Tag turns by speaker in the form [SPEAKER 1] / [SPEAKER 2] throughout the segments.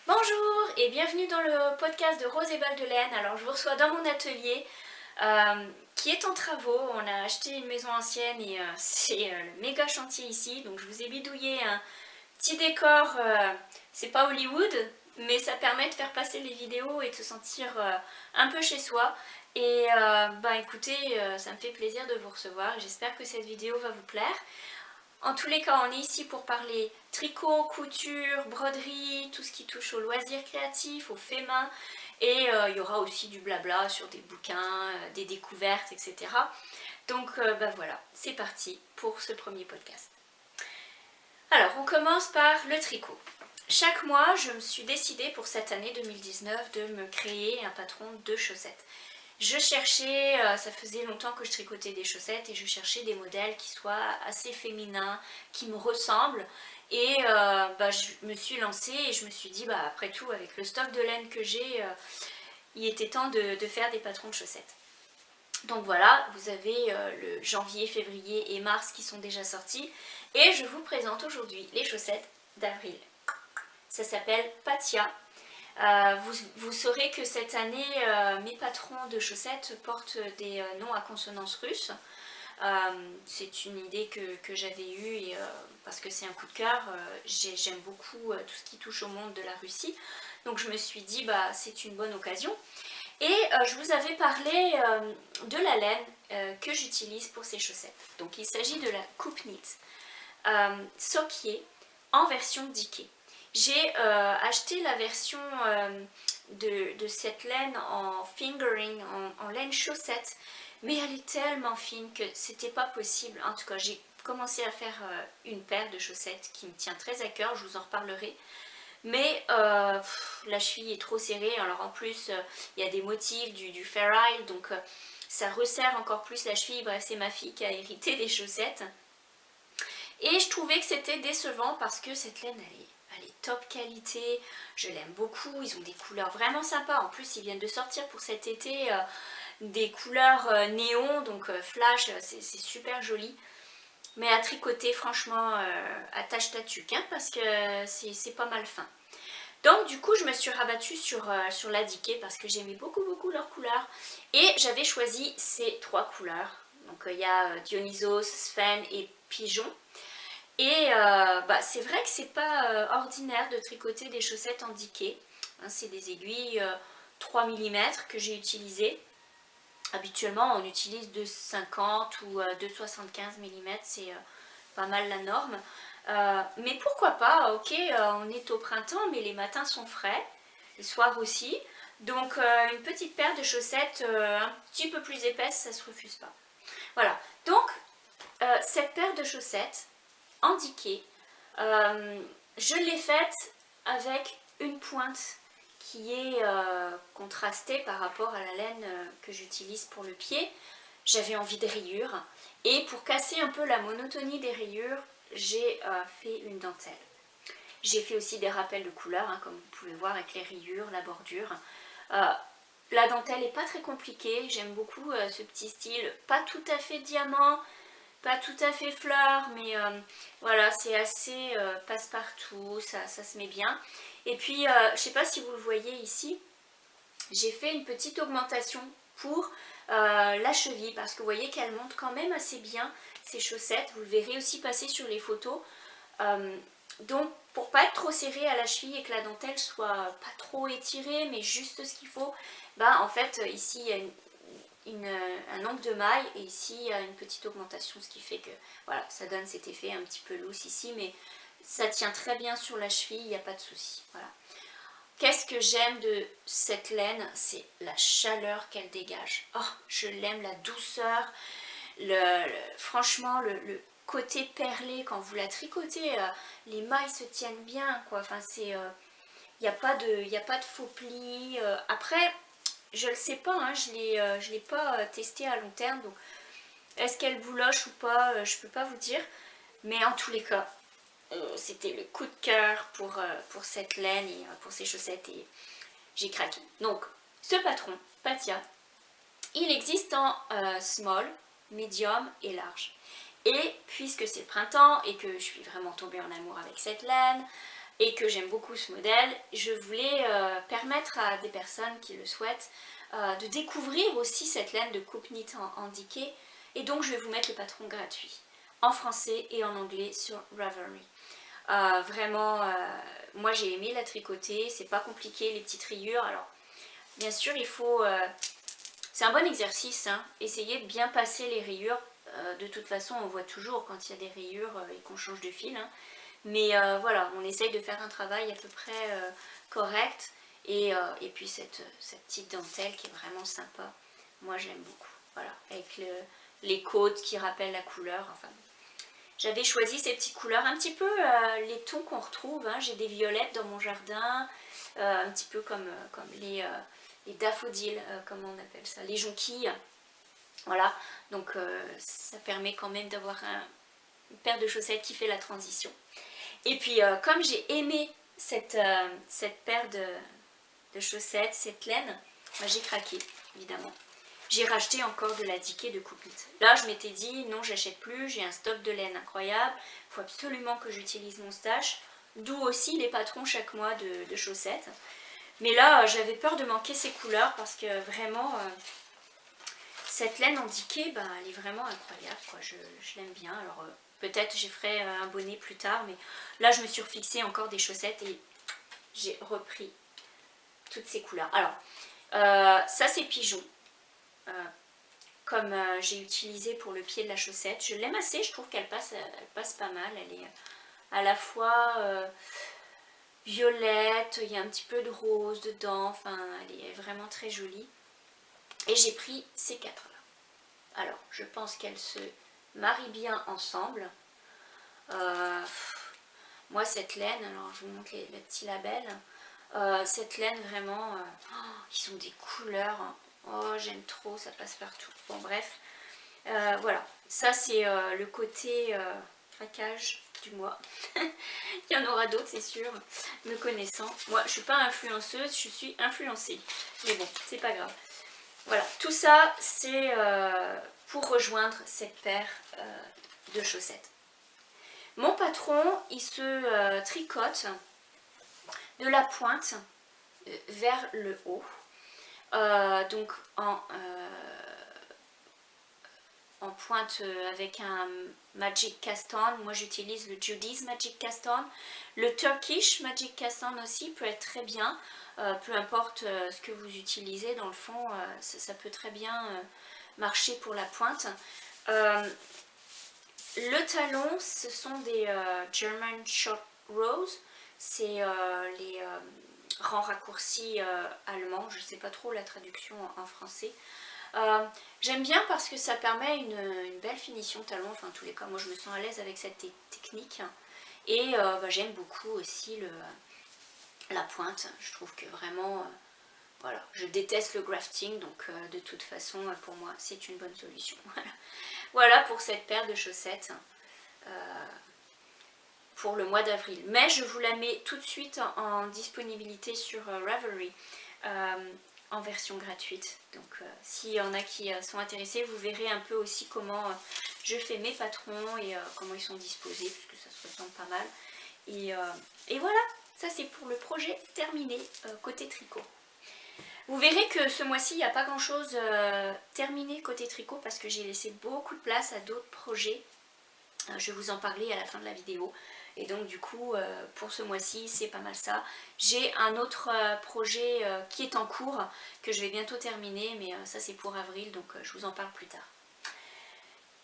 [SPEAKER 1] Bonjour et bienvenue dans le podcast de Rose et Balles de Laine. Alors je vous reçois dans mon atelier qui est en travaux. On a acheté une maison ancienne et c'est le méga chantier ici. Donc je vous ai bidouillé un petit décor, c'est pas Hollywood, mais ça permet de faire passer les vidéos et de se sentir un peu chez soi. Et écoutez, ça me fait plaisir de vous recevoir et j'espère que cette vidéo va vous plaire. En tous les cas, on est ici pour parler tricot, couture, broderie, tout ce qui touche aux loisirs créatifs, aux faits main. Et il y aura aussi du blabla sur des bouquins, des découvertes, etc. Donc voilà, c'est parti pour ce premier podcast. Alors, on commence par le tricot. Chaque mois, je me suis décidée pour cette année 2019 de me créer un patron de chaussettes. Je cherchais, ça faisait longtemps que je tricotais des chaussettes et je cherchais des modèles qui soient assez féminins, qui me ressemblent. Et je me suis lancée et je me suis dit, après tout, avec le stock de laine que j'ai, il était temps de faire des patrons de chaussettes. Donc voilà, vous avez le janvier, février et mars qui sont déjà sortis. Et je vous présente aujourd'hui les chaussettes d'avril. Ça s'appelle Patia. Vous saurez que cette année, mes patrons de chaussettes portent des noms à consonance russe. C'est une idée que j'avais eue et, parce que c'est un coup de cœur. J'aime beaucoup tout ce qui touche au monde de la Russie. Donc je me suis dit, c'est une bonne occasion. Et je vous avais parlé de la laine que j'utilise pour ces chaussettes. Donc il s'agit de la coupe knit Sokier en version Dickey. J'ai acheté la version de cette laine en fingering, en laine chaussette, mais elle est tellement fine que c'était pas possible. En tout cas, j'ai commencé à faire une paire de chaussettes qui me tient très à cœur, je vous en reparlerai. Mais la cheville est trop serrée, alors en plus il y a des motifs du Fair Isle, donc ça resserre encore plus la cheville. Bref, c'est ma fille qui a hérité des chaussettes. Et je trouvais que c'était décevant parce que cette laine elle est top qualité, je l'aime beaucoup, ils ont des couleurs vraiment sympas. En plus ils viennent de sortir pour cet été des couleurs néon, donc flash, c'est super joli. Mais à tricoter, franchement, attache ta tuque, hein, parce que c'est pas mal fin. Donc du coup je me suis rabattue sur la Dickey parce que j'aimais beaucoup leurs couleurs. Et j'avais choisi ces trois couleurs. Donc il y a Dionysos, Sven et Pigeon. Et c'est vrai que c'est pas ordinaire de tricoter des chaussettes en Dickey. Hein, c'est des aiguilles 3 mm que j'ai utilisées. Habituellement on utilise 2,50 ou 2,75 mm, c'est pas mal la norme. Mais pourquoi pas, ok, on est au printemps mais les matins sont frais, les soirs aussi. Donc une petite paire de chaussettes un petit peu plus épaisse, ça se refuse pas. Voilà, donc cette paire de chaussettes en Dickey, je l'ai faite avec une pointe qui est contrastée par rapport à la laine que j'utilise pour le pied. J'avais envie de rayures et pour casser un peu la monotonie des rayures, j'ai fait une dentelle. J'ai fait aussi des rappels de couleurs, hein, comme vous pouvez voir avec les rayures, la bordure. La dentelle n'est pas très compliquée, j'aime beaucoup ce petit style, pas tout à fait diamant, pas tout à fait fleur, mais voilà, c'est assez passe-partout, ça se met bien. Et puis, je ne sais pas si vous le voyez ici, j'ai fait une petite augmentation pour la cheville, parce que vous voyez qu'elle monte quand même assez bien, ces chaussettes. Vous le verrez aussi passer sur les photos. Donc, pour pas être trop serré à la cheville et que la dentelle soit pas trop étirée, mais juste ce qu'il faut, en fait, ici, il y a un nombre de mailles et ici il y a une petite augmentation, ce qui fait que voilà, ça donne cet effet un petit peu loose ici, mais ça tient très bien sur la cheville, il n'y a pas de souci. Voilà. Qu'est-ce que j'aime de cette laine? C'est la chaleur qu'elle dégage. Oh, je l'aime, la douceur, franchement le côté perlé quand vous la tricotez, les mailles se tiennent bien, quoi. Enfin, c'est, il n'y a pas de faux plis. Après, je le sais pas, hein, je l'ai pas testé à long terme, donc est-ce qu'elle bouloche ou pas, je peux pas vous dire. Mais en tous les cas, c'était le coup de cœur pour cette laine et pour ces chaussettes et j'ai craqué. Donc, ce patron, Patia, il existe en small, medium et large. Et puisque c'est le printemps et que je suis vraiment tombée en amour avec cette laine, et que j'aime beaucoup ce modèle, je voulais permettre à des personnes qui le souhaitent de découvrir aussi cette laine de coupe knit en Diké, et donc je vais vous mettre le patron gratuit en français et en anglais sur Ravelry. Vraiment, moi j'ai aimé la tricoter, c'est pas compliqué les petites rayures. Alors bien sûr il faut, c'est un bon exercice, hein, essayez de bien passer les rayures. De toute façon on voit toujours quand il y a des rayures et qu'on change de fil, hein. Mais voilà, on essaye de faire un travail à peu près correct. Et puis cette petite dentelle qui est vraiment sympa, moi j'aime beaucoup. Voilà, avec les côtes qui rappellent la couleur. Enfin, j'avais choisi ces petites couleurs, un petit peu les tons qu'on retrouve, hein. J'ai des violettes dans mon jardin, un petit peu comme les daffodils, comment on appelle ça, les jonquilles. Voilà, donc ça permet quand même d'avoir une paire de chaussettes qui fait la transition. Et puis comme j'ai aimé cette paire de chaussettes, cette laine, bah, j'ai craqué évidemment. J'ai racheté encore de la Diké de coupe knit. Là je m'étais dit non, j'achète plus, j'ai un stock de laine incroyable, il faut absolument que j'utilise mon stash, d'où aussi les patrons chaque mois de chaussettes. Mais là j'avais peur de manquer ces couleurs parce que vraiment cette laine en Diké, bah, elle est vraiment incroyable, quoi. Je l'aime bien. Alors peut-être j'y ferai un bonnet plus tard, mais là je me suis refixé encore des chaussettes et j'ai repris toutes ces couleurs. Alors ça c'est pigeon, comme j'ai utilisé pour le pied de la chaussette. Je l'aime assez, je trouve qu'elle passe pas mal. Elle est à la fois violette, il y a un petit peu de rose dedans, enfin elle est vraiment très jolie. Et j'ai pris ces quatre là. Alors je pense qu'elles se marient bien ensemble. Moi cette laine, alors je vous montre les petits labels. Cette laine vraiment, ils ont des couleurs, oh j'aime trop, ça passe partout. Bon bref, voilà, ça c'est le côté craquage du mois. Il y en aura d'autres c'est sûr, me connaissant. Moi je suis pas influenceuse, je suis influencée, mais bon c'est pas grave. Voilà, tout ça c'est pour rejoindre cette paire de chaussettes. Mon patron il se tricote de la pointe vers le haut, donc en pointe avec un Magic Cast On. Moi j'utilise le Judy's Magic Cast On. Le Turkish Magic Cast On aussi peut être très bien, peu importe ce que vous utilisez, dans le fond ça peut très bien marcher pour la pointe. Le talon, ce sont des German Short Rows, c'est les rangs raccourcis allemands, je ne sais pas trop la traduction en français. J'aime bien parce que ça permet une belle finition talon, enfin en tous les cas moi je me sens à l'aise avec cette technique. Et bah, j'aime beaucoup aussi la pointe, je trouve que vraiment, voilà, je déteste le grafting, donc de toute façon pour moi c'est une bonne solution. Voilà pour cette paire de chaussettes pour le mois d'avril. Mais je vous la mets tout de suite en disponibilité sur Ravelry en version gratuite. Donc s'il y en a qui sont intéressés, vous verrez un peu aussi comment je fais mes patrons et comment ils sont disposés, puisque ça se ressemble pas mal. Et voilà, ça c'est pour le projet terminé côté tricot. Vous verrez que ce mois-ci, il n'y a pas grand-chose terminé côté tricot parce que j'ai laissé beaucoup de place à d'autres projets. Je vais vous en parler à la fin de la vidéo. Et donc du coup, pour ce mois-ci, c'est pas mal ça. J'ai un autre projet qui est en cours, que je vais bientôt terminer, mais ça c'est pour avril, donc je vous en parle plus tard.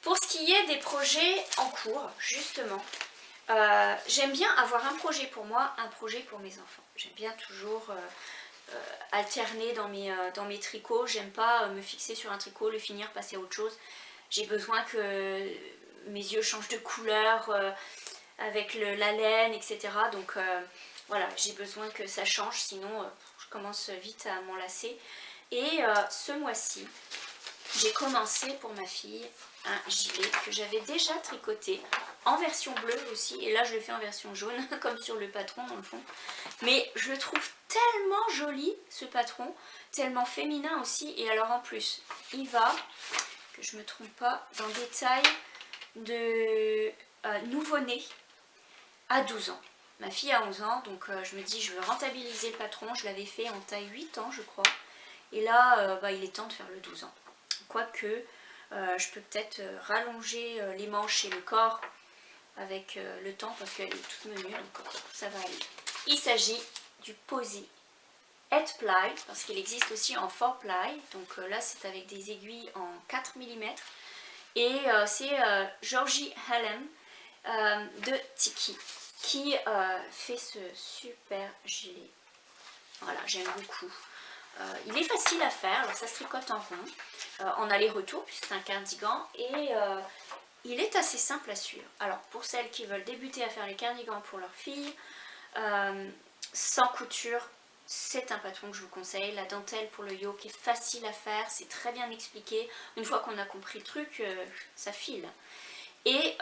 [SPEAKER 1] Pour ce qui est des projets en cours, justement, j'aime bien avoir un projet pour moi, un projet pour mes enfants. J'aime bien toujours alterner dans mes tricots. J'aime pas me fixer sur un tricot, le finir, passer à autre chose. J'ai besoin que mes yeux changent de couleur avec la laine, etc. Donc voilà, j'ai besoin que ça change, sinon je commence vite à m'enlacer. Et ce mois-ci, j'ai commencé pour ma fille un gilet que j'avais déjà tricoté en version bleue aussi, et là je le fais en version jaune comme sur le patron dans le fond, mais je le trouve tellement joli ce patron, tellement féminin aussi. Et alors en plus il va, que je me trompe pas, dans des tailles de nouveau-né à 12 ans. Ma fille a 11 ans, donc je me dis je veux rentabiliser le patron. Je l'avais fait en taille 8 ans je crois. Et là, il est temps de faire le 12 ans. Quoique, je peux peut-être rallonger les manches et le corps avec le temps parce qu'elle est toute menue, donc ça va aller. Il s'agit du Posy 8 ply, parce qu'il existe aussi en 4 ply. Donc là, c'est avec des aiguilles en 4 mm. Et c'est Georgie Hallam de Tiki qui fait ce super gilet. Voilà, j'aime beaucoup. Il est facile à faire, alors ça se tricote en rond, en aller-retour, puisque c'est un cardigan, et il est assez simple à suivre. Alors pour celles qui veulent débuter à faire les cardigans pour leur fille, sans couture, c'est un patron que je vous conseille. La dentelle pour le yoke est facile à faire, c'est très bien expliqué. Une fois qu'on a compris le truc, ça file. Et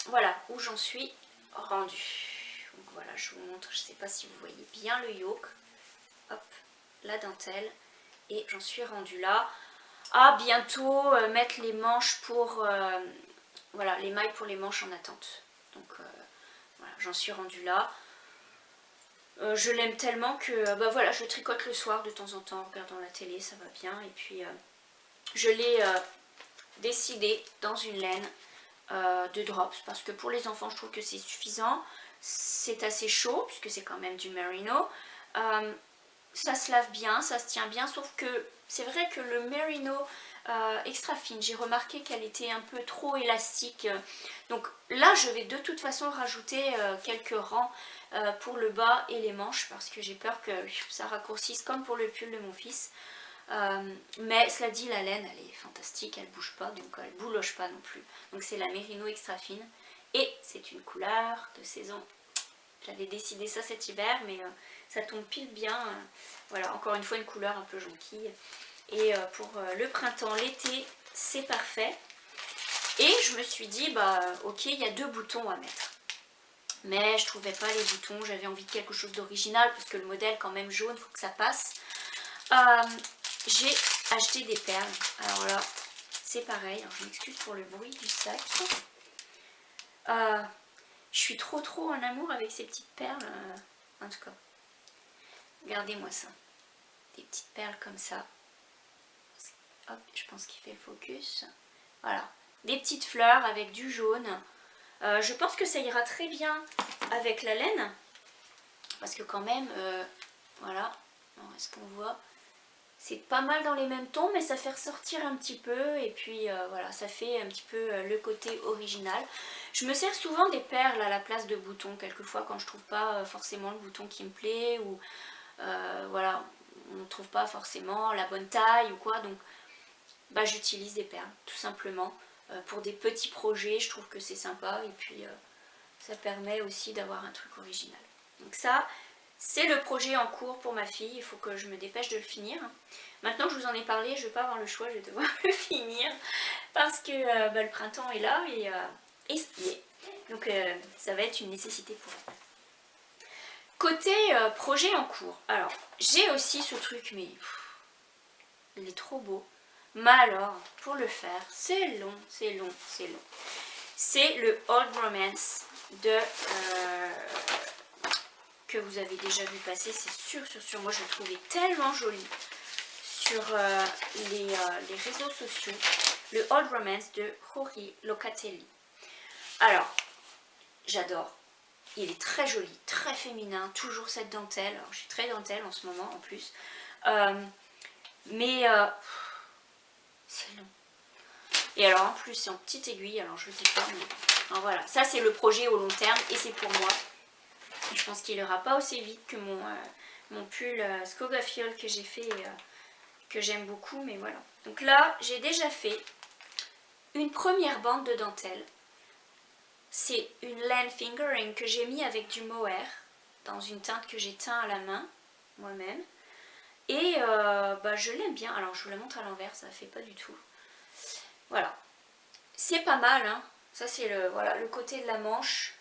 [SPEAKER 1] voilà où j'en suis rendue. Donc voilà, je vous montre, je ne sais pas si vous voyez bien le yoke. Hop, la dentelle. Et j'en suis rendue là. À bientôt mettre les manches pour... voilà, les mailles pour les manches en attente. Donc voilà, j'en suis rendue là. Je l'aime tellement que voilà, je tricote le soir de temps en temps en regardant la télé, ça va bien. Et puis je l'ai décidé dans une laine de drops parce que pour les enfants je trouve que c'est suffisant. C'est assez chaud puisque c'est quand même du merino. Ça se lave bien, ça se tient bien, sauf que c'est vrai que le merino extra fine, j'ai remarqué qu'elle était un peu trop élastique. Donc là je vais de toute façon rajouter quelques rangs pour le bas et les manches parce que j'ai peur que ça raccourcisse comme pour le pull de mon fils. Mais cela dit, la laine elle est fantastique, elle bouge pas, donc elle bouloche pas non plus. Donc c'est la merino extra fine et c'est une couleur de saison. J'avais décidé ça cet hiver, mais ça tombe pile bien. Voilà, encore une fois une couleur un peu jonquille. Et pour le printemps, l'été, c'est parfait. Et je me suis dit, ok, il y a 2 boutons à mettre. Mais je trouvais pas les boutons, j'avais envie de quelque chose d'original, parce que le modèle quand même jaune, il faut que ça passe. J'ai acheté des perles. Alors là, c'est pareil, alors je m'excuse pour le bruit du sac. Je suis trop en amour avec ces petites perles. En tout cas, regardez-moi ça. Des petites perles comme ça. Hop, je pense qu'il fait le focus. Voilà, des petites fleurs avec du jaune. Je pense que ça ira très bien avec la laine. Parce que quand même, voilà, est-ce qu'on voit? C'est pas mal dans les mêmes tons, mais ça fait ressortir un petit peu. Et puis voilà, ça fait un petit peu le côté original. Je me sers souvent des perles à la place de boutons, quelquefois quand je trouve pas forcément le bouton qui me plaît. Ou voilà, on ne trouve pas forcément la bonne taille ou quoi. Donc j'utilise des perles, tout simplement. Pour des petits projets, je trouve que c'est sympa. Et puis ça permet aussi d'avoir un truc original. Donc ça... c'est le projet en cours pour ma fille, il faut que je me dépêche de le finir. Maintenant que je vous en ai parlé, je ne vais pas avoir le choix, je vais devoir le finir. Parce que le printemps est là et ça y est. Donc ça va être une nécessité pour elle. Côté projet en cours, alors j'ai aussi ce truc, mais il est trop beau. Mais alors, pour le faire, c'est long. C'est le Old Romance de... que vous avez déjà vu passer, c'est sûr. Moi je le trouvais tellement joli sur les réseaux sociaux. Le Old Romance de Rory Locatelli. Alors, j'adore. Il est très joli, très féminin, toujours cette dentelle. Alors je suis très dentelle en ce moment en plus. Mais c'est long. Et alors en plus c'est en petite aiguille, alors je ne dis pas, mais alors, voilà. Ça c'est le projet au long terme et c'est pour moi. Je pense qu'il n'ira pas aussi vite que mon pull Skogafiol que j'ai fait, que j'aime beaucoup, mais voilà. Donc là, j'ai déjà fait une première bande de dentelle. C'est une laine fingering que j'ai mis avec du mohair, dans une teinte que j'ai teint à la main, moi-même. Et je l'aime bien. Alors, je vous la montre à l'envers, ça ne fait pas du tout. Voilà. C'est pas mal, hein. Ça, c'est le côté de la manche.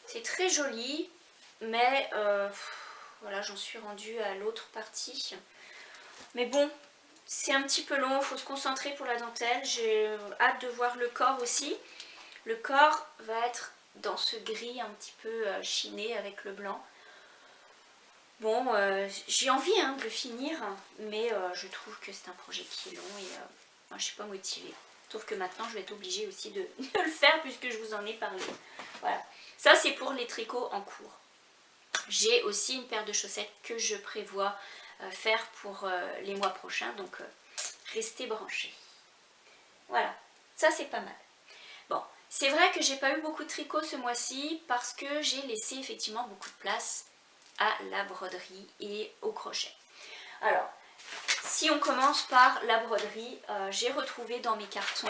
[SPEAKER 1] C'est très joli. Mais voilà, j'en suis rendue à l'autre partie. Mais bon, c'est un petit peu long, il faut se concentrer pour la dentelle. J'ai hâte de voir le corps aussi. Le corps va être dans ce gris un petit peu chiné avec le blanc. Bon, j'ai envie de le finir, mais je trouve que c'est un projet qui est long et moi je suis pas motivée. Sauf que maintenant je vais être obligée aussi de le faire puisque je vous en ai parlé. Voilà, ça c'est pour les tricots en cours. J'ai aussi une paire de chaussettes que je prévois faire pour les mois prochains, donc restez branchés. Voilà, ça c'est pas mal. Bon, c'est vrai que j'ai pas eu beaucoup de tricot ce mois-ci parce que j'ai laissé effectivement beaucoup de place à la broderie et au crochet. Alors, si on commence par la broderie, j'ai retrouvé dans mes cartons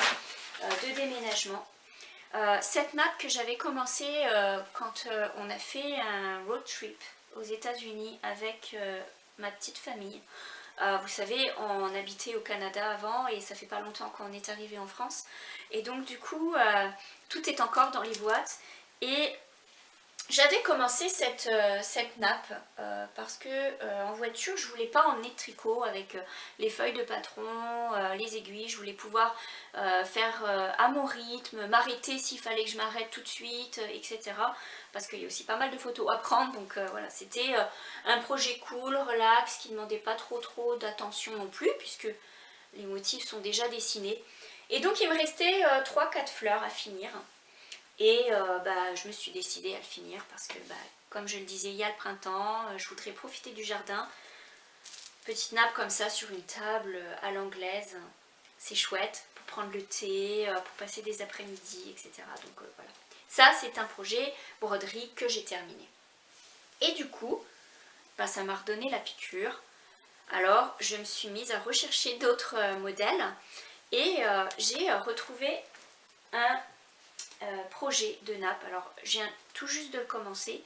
[SPEAKER 1] de déménagement cette nappe que j'avais commencé quand on a fait un road trip aux États-Unis avec ma petite famille. Vous savez, on habitait au Canada avant et ça fait pas longtemps qu'on est arrivé en France. Et donc du coup, tout est encore dans les boîtes. Et j'avais commencé cette nappe parce que en voiture, je voulais pas emmener de tricot avec les feuilles de patron, les aiguilles. Je voulais pouvoir faire à mon rythme, m'arrêter s'il fallait que je m'arrête tout de suite, etc. Parce qu'il y a aussi pas mal de photos à prendre. Donc voilà, c'était un projet cool, relax, qui ne demandait pas trop d'attention non plus, puisque les motifs sont déjà dessinés. Et donc il me restait 3-4 fleurs à finir. Et je me suis décidée à le finir parce que, comme je le disais, il y a le printemps, je voudrais profiter du jardin. Petite nappe comme ça sur une table à l'anglaise, c'est chouette pour prendre le thé, pour passer des après-midi, etc. Donc voilà. Ça, c'est un projet broderie que j'ai terminé. Et du coup, ça m'a redonné la piqûre. Alors, je me suis mise à rechercher d'autres modèles et j'ai retrouvé un projet de nappe. Alors je viens tout juste de le commencer,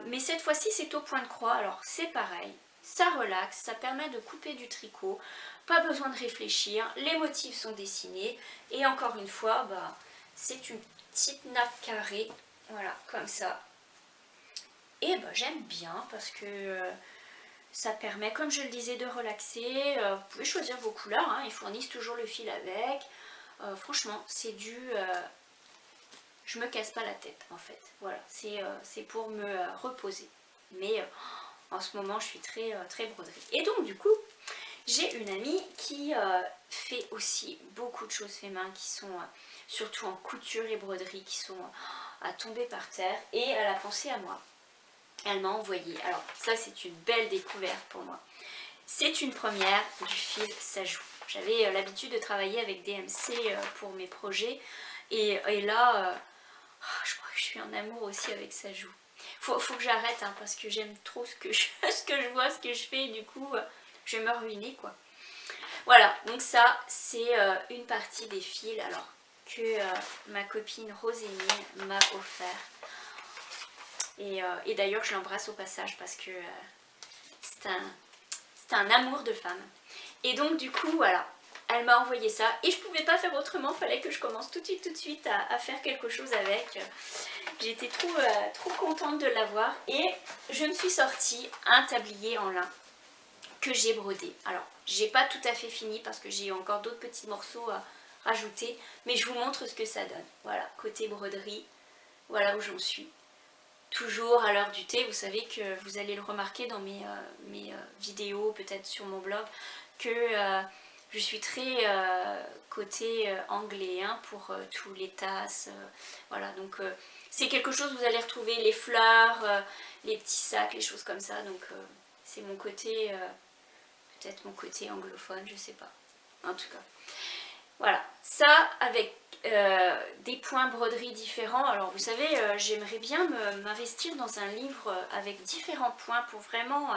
[SPEAKER 1] mais cette fois-ci c'est au point de croix. Alors c'est pareil, ça relaxe, ça permet de couper du tricot, pas besoin de réfléchir, les motifs sont dessinés et encore une fois c'est une petite nappe carrée, voilà, comme ça. Et j'aime bien parce que ça permet, comme je le disais, de relaxer. Vous pouvez choisir vos couleurs, ils fournissent toujours le fil avec. Franchement, c'est du je me casse pas la tête en fait, voilà, c'est pour me reposer. Mais en ce moment je suis très broderie. Et donc du coup, j'ai une amie qui fait aussi beaucoup de choses fait main, qui sont surtout en couture et broderie, qui sont à tomber par terre. Et elle a pensé à moi. Elle m'a envoyé, alors ça c'est une belle découverte pour moi. C'est une première du fil Sajou. J'avais l'habitude de travailler avec DMC pour mes projets. Et là, je crois que je suis en amour aussi avec Sajou. Faut que j'arrête parce que j'aime trop ce que je vois, ce que je fais. Et du coup, je vais me ruiner quoi. Voilà, donc ça c'est une partie des fils alors que ma copine Rosémie m'a offert. Et d'ailleurs je l'embrasse au passage parce que c'est un amour de femme. Et donc du coup voilà, elle m'a envoyé ça et je pouvais pas faire autrement, fallait que je commence tout de suite à faire quelque chose avec. J'étais trop contente de l'avoir et je me suis sortie un tablier en lin que j'ai brodé. Alors j'ai pas tout à fait fini parce que j'ai encore d'autres petits morceaux à rajouter, mais je vous montre ce que ça donne. Voilà, côté broderie, voilà où j'en suis. Toujours à l'heure du thé, vous savez que vous allez le remarquer dans mes vidéos, peut-être sur mon blog, que je suis très côté anglais pour tous les tasses. Voilà, donc c'est quelque chose que vous allez retrouver, les fleurs, les petits sacs, les choses comme ça. Donc c'est mon côté, peut-être mon côté anglophone, je sais pas. En tout cas, voilà, ça avec des points broderie différents. Alors vous savez, j'aimerais bien m'investir dans un livre avec différents points pour vraiment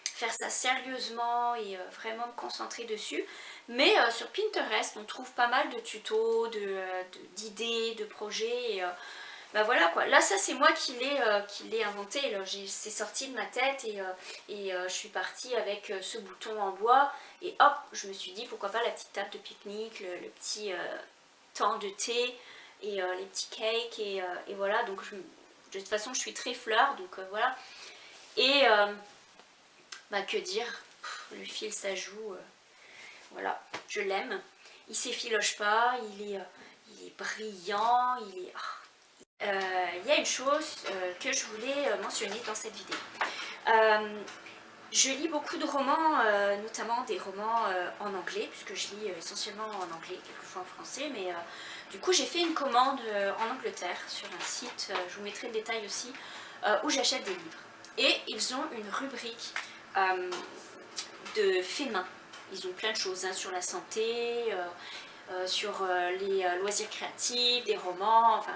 [SPEAKER 1] faire ça sérieusement et vraiment me concentrer dessus. Mais sur Pinterest, on trouve pas mal de tutos, d'idées, de projets. Et, voilà quoi. Là, ça c'est moi qui l'ai inventé. C'est sorti de ma tête et je suis partie avec ce bouton en bois. Et hop, je me suis dit pourquoi pas la petite table de pique-nique, le petit temps de thé et les petits cakes. Et voilà, donc de toute façon, je suis très fleur. Donc voilà. Et que dire, le fil Sajou, voilà, je l'aime. Il s'effiloche pas, il est brillant, il est il y a une chose que je voulais mentionner dans cette vidéo. Je lis beaucoup de romans, notamment des romans en anglais, puisque je lis essentiellement en anglais, quelquefois en français, mais du coup j'ai fait une commande en Angleterre sur un site, je vous mettrai le détail aussi, où j'achète des livres. Et ils ont une rubrique de faits main. Ils ont plein de choses hein, sur la santé, sur les loisirs créatifs, des romans, enfin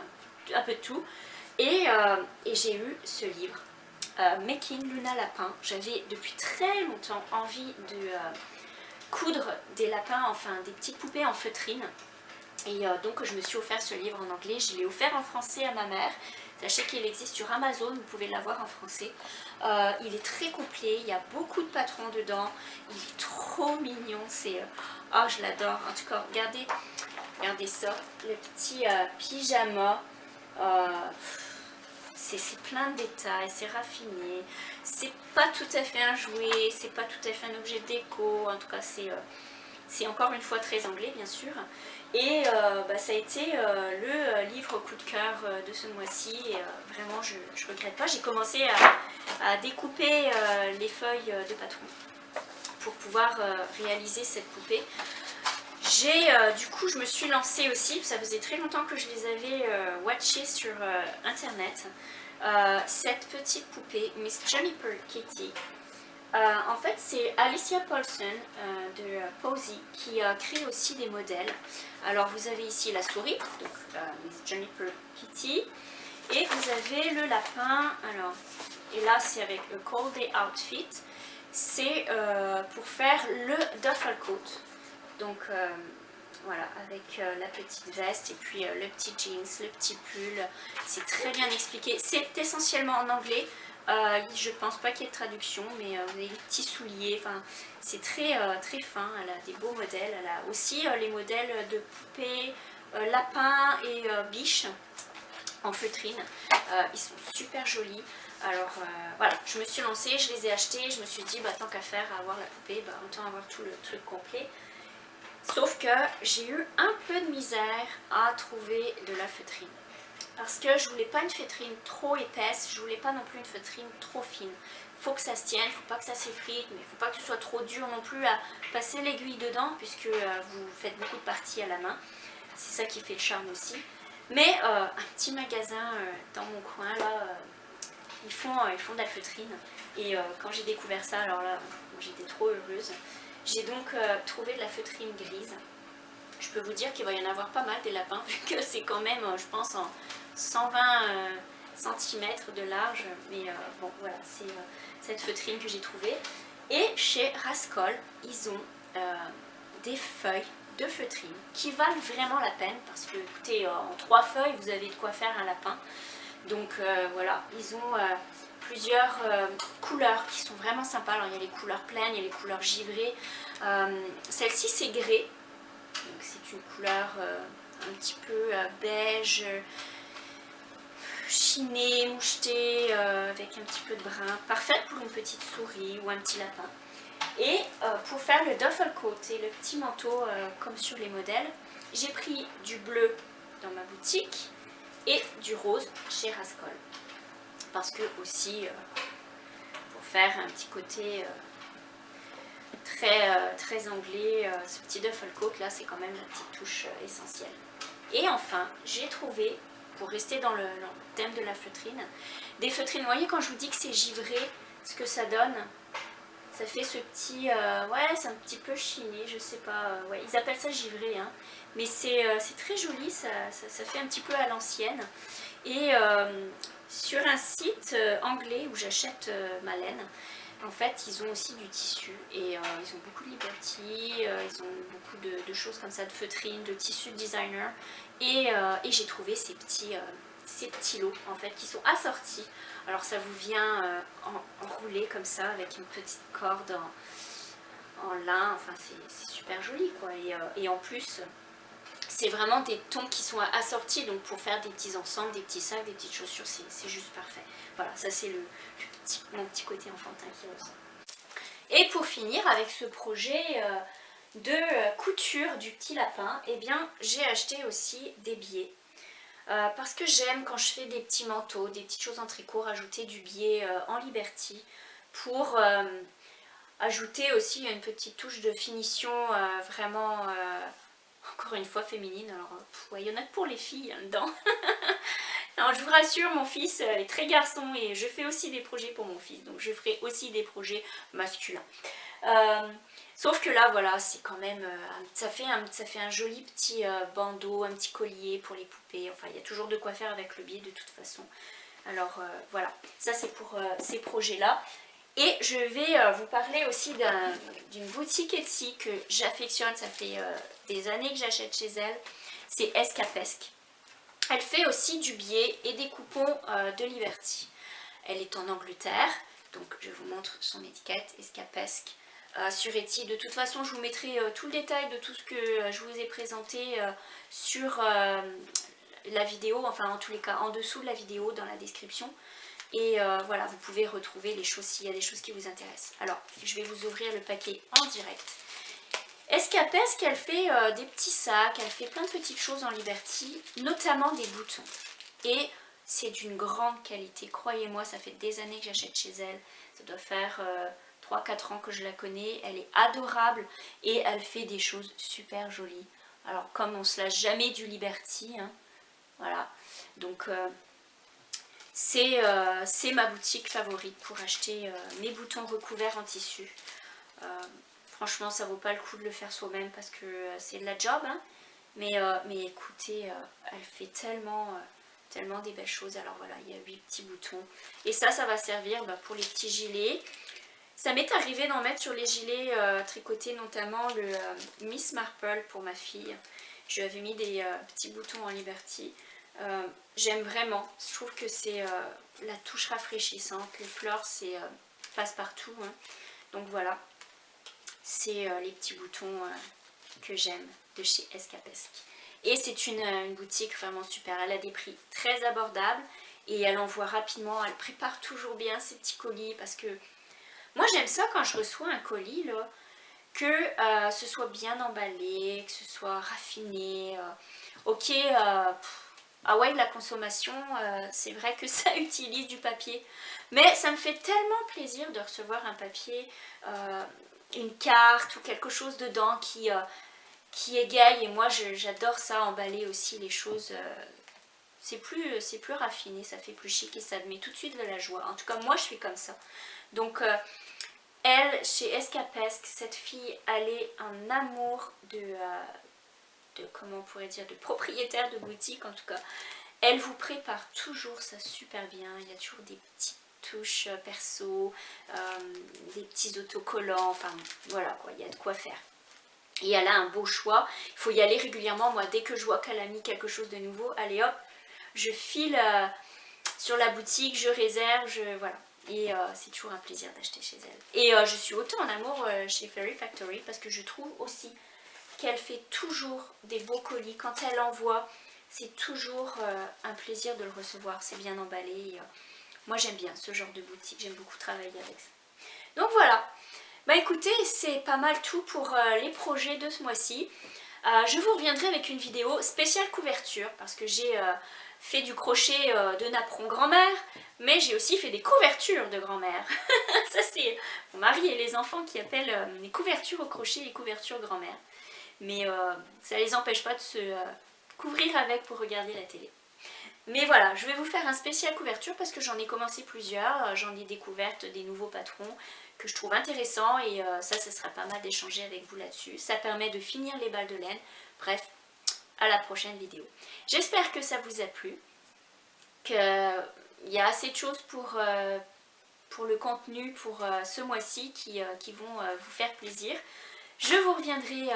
[SPEAKER 1] un peu de tout. Et j'ai eu ce livre, Making Luna Lapin. J'avais depuis très longtemps envie de coudre des lapins, enfin des petites poupées en feutrine. Et donc je me suis offert ce livre en anglais, je l'ai offert en français à ma mère. Sachez qu'il existe sur Amazon, vous pouvez l'avoir en français. Il est très complet, il y a beaucoup de patrons dedans, il est trop mignon, c'est... oh, je l'adore. En tout cas, regardez ça, le petit pyjama. C'est plein de détails, c'est raffiné. C'est pas tout à fait un jouet, c'est pas tout à fait un objet de déco. En tout cas, c'est encore une fois très anglais, bien sûr. Et ça a été le livre coup de cœur de ce mois-ci. Et vraiment, je regrette pas. J'ai commencé à découper les feuilles de patron pour pouvoir réaliser cette poupée. Du coup, je me suis lancée aussi, ça faisait très longtemps que je les avais watchées sur internet, cette petite poupée, Miss Juniper Kitty. En fait, c'est Alicia Paulson de Posy qui crée aussi des modèles. Alors, vous avez ici la souris, donc Miss Juniper Kitty, et vous avez le lapin. Alors, et là, c'est avec le Cold Day Outfit. C'est pour faire le duffel coat. Donc voilà, avec la petite veste et puis le petit jeans, le petit pull. C'est très bien expliqué. C'est essentiellement en anglais. Je pense pas qu'il y ait de traduction, mais vous avez les petits souliers. Enfin, c'est très, très fin. Elle a des beaux modèles. Elle a aussi les modèles de poupées, lapins et biches en feutrine. Ils sont super jolis. Alors voilà, je me suis lancée, je les ai achetés. Je me suis dit, tant qu'à faire à avoir la poupée, autant avoir tout le truc complet. Sauf que j'ai eu un peu de misère à trouver de la feutrine. Parce que je voulais pas une feutrine trop épaisse, je voulais pas non plus une feutrine trop fine. Faut que ça se tienne, faut pas que ça s'effrite, mais faut pas que ce soit trop dur non plus à passer l'aiguille dedans, puisque vous faites beaucoup de parties à la main. C'est ça qui fait le charme aussi. Mais un petit magasin dans mon coin, là, ils font de la feutrine. Et quand j'ai découvert ça, alors là, j'étais trop heureuse. J'ai donc trouvé de la feutrine grise. Je peux vous dire qu'il va y en avoir pas mal des lapins, vu que c'est quand même, je pense, en 120 cm de large. Mais bon, voilà, c'est cette feutrine que j'ai trouvée. Et chez Rascol, ils ont des feuilles de feutrine qui valent vraiment la peine. Parce que, écoutez, en 3 feuilles, vous avez de quoi faire un lapin. Donc voilà, ils ont... plusieurs couleurs qui sont vraiment sympas. Alors il y a les couleurs pleines, il y a les couleurs givrées. Celle-ci c'est grès, donc c'est une couleur un petit peu beige, chinée, mouchetée, avec un petit peu de brun. Parfaite pour une petite souris ou un petit lapin. Et pour faire le duffel coat et le petit manteau comme sur les modèles, j'ai pris du bleu dans ma boutique et du rose chez Rascol. Parce que aussi, pour faire un petit côté très anglais, ce petit duffel coat là, c'est quand même la petite touche essentielle. Et enfin, j'ai trouvé, pour rester dans le thème de la feutrine, des feutrines. Vous voyez quand je vous dis que c'est givré, ce que ça donne, ça fait ce petit, ouais, c'est un petit peu chiné, je sais pas, ouais, ils appellent ça givré, hein, mais c'est très joli, ça fait un petit peu à l'ancienne. Et sur un site anglais où j'achète ma laine, en fait, ils ont aussi du tissu et ils ont beaucoup de Liberty, ils ont beaucoup de choses comme ça, de feutrine, de tissu de designer. Et j'ai trouvé ces petits lots en fait qui sont assortis. Alors ça vous vient enroulé comme ça avec une petite corde en lin, enfin c'est super joli quoi. Et en plus, c'est vraiment des tons qui sont assortis, donc pour faire des petits ensembles, des petits sacs, des petites chaussures, c'est juste parfait. Voilà, ça c'est mon petit côté enfantin qui ressort. Et pour finir avec ce projet de couture du petit lapin, eh bien j'ai acheté aussi des biais. parce que j'aime quand je fais des petits manteaux, des petites choses en tricot, rajouter du biais en Liberty pour ajouter aussi une petite touche de finition vraiment, encore une fois, féminine. Alors, ouais, il y en a que pour les filles dedans. Alors, je vous rassure, mon fils est très garçon et je fais aussi des projets pour mon fils, donc je ferai aussi des projets masculins. Sauf que là, voilà, c'est quand même, ça fait un joli petit bandeau, un petit collier pour les poupées. Enfin, il y a toujours de quoi faire avec le biais de toute façon. Alors voilà, ça c'est pour ces projets-là. Et je vais vous parler aussi d'une boutique Etsy que j'affectionne, ça fait des années que j'achète chez elle. C'est Escapesque. Elle fait aussi du biais et des coupons de Liberty. Elle est en Angleterre, donc je vous montre son étiquette, Escapesque, sur Etsy. De toute façon, je vous mettrai tout le détail de tout ce que je vous ai présenté sur la vidéo, enfin en tous les cas en dessous de la vidéo, dans la description. Et voilà, vous pouvez retrouver les choses s'il y a des choses qui vous intéressent. Alors, je vais vous ouvrir le paquet en direct. Escapesque, elle fait des petits sacs, elle fait plein de petites choses en Liberty, notamment des boutons. Et c'est d'une grande qualité, croyez-moi, ça fait des années que j'achète chez elle. Ça doit faire 3-4 ans que je la connais, elle est adorable et elle fait des choses super jolies. Alors, comme on ne se lâche jamais du Liberty, hein, voilà, donc c'est ma boutique favorite pour acheter mes boutons recouverts en tissu. Franchement, ça vaut pas le coup de le faire soi-même parce que c'est de la job, hein. Mais écoutez, elle fait tellement des belles choses. Alors voilà, il y a 8 petits boutons. Et ça va servir pour les petits gilets. Ça m'est arrivé d'en mettre sur les gilets tricotés, notamment le Miss Marple pour ma fille. Je lui avais mis des petits boutons en Liberty. J'aime vraiment, je trouve que c'est la touche rafraîchissante, les fleurs c'est passe-partout, hein. Donc voilà, c'est les petits boutons que j'aime de chez Escapesque. Et c'est une boutique vraiment super, elle a des prix très abordables et elle envoie rapidement, elle prépare toujours bien ses petits colis parce que moi j'aime ça quand je reçois un colis là, que ce soit bien emballé, que ce soit raffiné, ok. Ah ouais, la consommation, c'est vrai que ça utilise du papier. Mais ça me fait tellement plaisir de recevoir un papier, une carte ou quelque chose dedans qui égaye. Et moi, j'adore ça, emballer aussi les choses. C'est plus raffiné, ça fait plus chic et ça met tout de suite de la joie. En tout cas, moi, je suis comme ça. Donc, elle, chez Escapesque, cette fille, elle est un amour de comment on pourrait dire, de propriétaire de boutique en tout cas. Elle vous prépare toujours ça super bien, il y a toujours des petites touches perso, des petits autocollants, enfin voilà quoi, il y a de quoi faire. Et elle a un beau choix, il faut y aller régulièrement. Moi dès que je vois qu'elle a mis quelque chose de nouveau, allez hop, je file sur la boutique, je réserve, voilà. Et c'est toujours un plaisir d'acheter chez elle. Et je suis autant en amour chez Fairy Factory parce que je trouve aussi qu'elle fait toujours des beaux colis. Quand elle envoie, c'est toujours un plaisir de le recevoir. C'est bien emballé. Et, moi j'aime bien ce genre de boutique. J'aime beaucoup travailler avec ça. Donc voilà. Bah écoutez, c'est pas mal tout pour les projets de ce mois-ci. Je vous reviendrai avec une vidéo spéciale couverture parce que j'ai fait du crochet de napperon grand-mère, mais j'ai aussi fait des couvertures de grand-mère. Ça c'est mon mari et les enfants qui appellent les couvertures au crochet les couvertures grand-mère. Mais ça les empêche pas de se couvrir avec pour regarder la télé. Mais voilà, je vais vous faire un spécial couverture parce que j'en ai commencé plusieurs. J'en ai découvertes des nouveaux patrons que je trouve intéressants et ça sera pas mal d'échanger avec vous là-dessus. Ça permet de finir les balles de laine. Bref, à la prochaine vidéo. J'espère que ça vous a plu, qu'il y a assez de choses pour le contenu pour ce mois-ci qui vont vous faire plaisir. Je vous reviendrai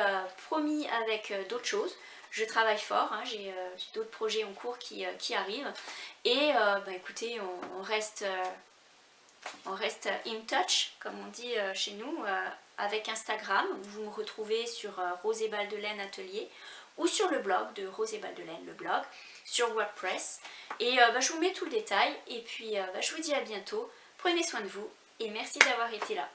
[SPEAKER 1] promis avec d'autres choses. Je travaille fort, hein, j'ai d'autres projets en cours qui arrivent. Et écoutez, on reste in touch, comme on dit chez nous, avec Instagram. Vous me retrouvez sur Rose et Balles de Laine Atelier ou sur le blog de Rose et Balles de Laine, le blog, sur WordPress. Et je vous mets tout le détail. Et puis je vous dis à bientôt. Prenez soin de vous et merci d'avoir été là.